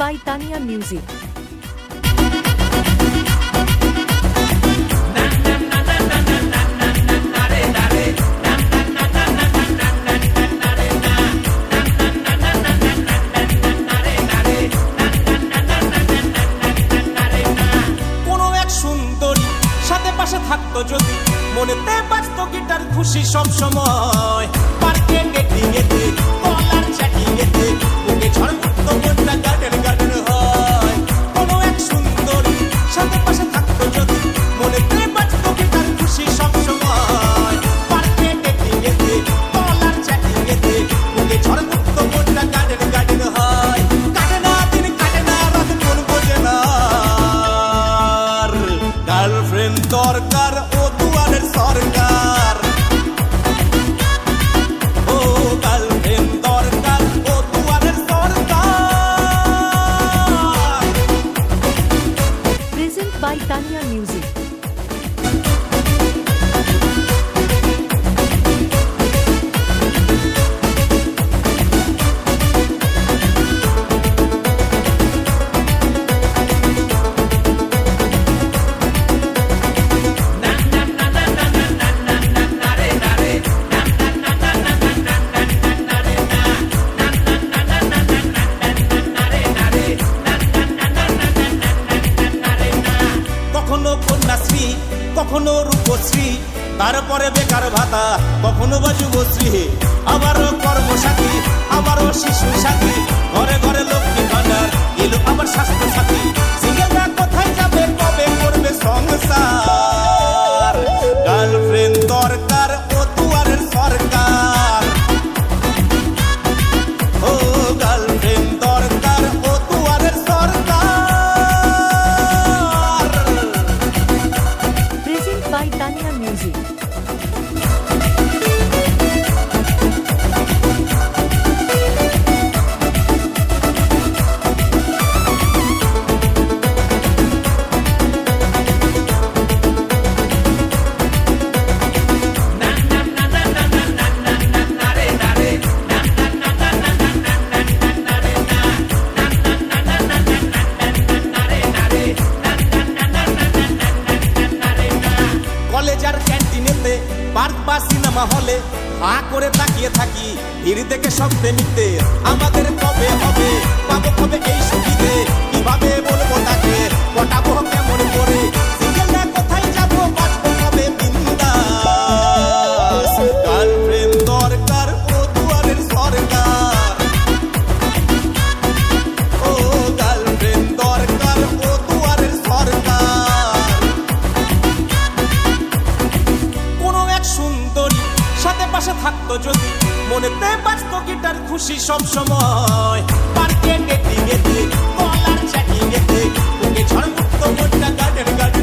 by Tania Music. পাশে থাকতো যদি মনেতে বাজতো গিটার খুশি সব সময় পার্কে ডেটিংয়েতে কলার চ্যাটিংয়েতে বুকে ঝড় মুক্ত মনটা গার্ডেন গার্ডেন হয় কোনো এক সুন্দরী সাথে পাশে থাকতো যদি মনেতে বাজতো গিটার খুশি সব সময় পার্কে ডেটিংয়েতে কলার চ্যাটিংয়েতে বুকে ঝড় মুক্ত মনটা গার্ডেন গার্ডেন হয় কাটে না দিন কাটে না রাত কোন বোঝে না গার্লফ্রেন্ড দরকার ও দুয়ারের সরকার ও গার্লফ্রেন্ড দরকার ও দুয়ারের সরকার Present by Tania Music. কখনো কন্যাশ্রী কখনো রূপশ্রী তারপরে বেকার ভাতা কখনো বা যুবশ্রী আবারও কর্মসাথী আবারও শিশু সাথী ঘরে ঘরে লক্ষ্মী ভান্ডার এলো আবার স্বাস্থ্য সাথী সিঙ্গেলরা কোথায় যাবে কবে করবে সংসার গার্লফ্রেন্ড দরকার ও দুয়ারের সরকার ও গার্লফ্রেন্ড দরকার ও দুয়ারের সরকার Present by Tania Music. কলেজার ক্যান্টিনেতে পার্ক বা সিনেমা হলে হা করে তাকিয়ে থাকি ভিড় দেখে শব্দে নিতে আমাদের কবে হবে পাবো কবে এই সুবিধে কিভাবে বলবো তাকে পটাবো কেমন করে সিঙ্গেলরা কোথায় যাবো বাঁচবো কবে বিন্দাস গার্লফ্রেন্ড দরকার ও দুয়ারের সরকার ও গার্লফ্রেন্ড দরকার ও দুয়ারের সরকার কোনো এক সুন্দরী সাথে পাশে থাকতো যদি মনেতে বাজতো গিটার খুশি সব সময় পার্কে ডেটিংয়েতে কলার চ্যাটিংয়েতে বুকে ঝড় মুক্ত মনটা গার্ডেন গার্ডেন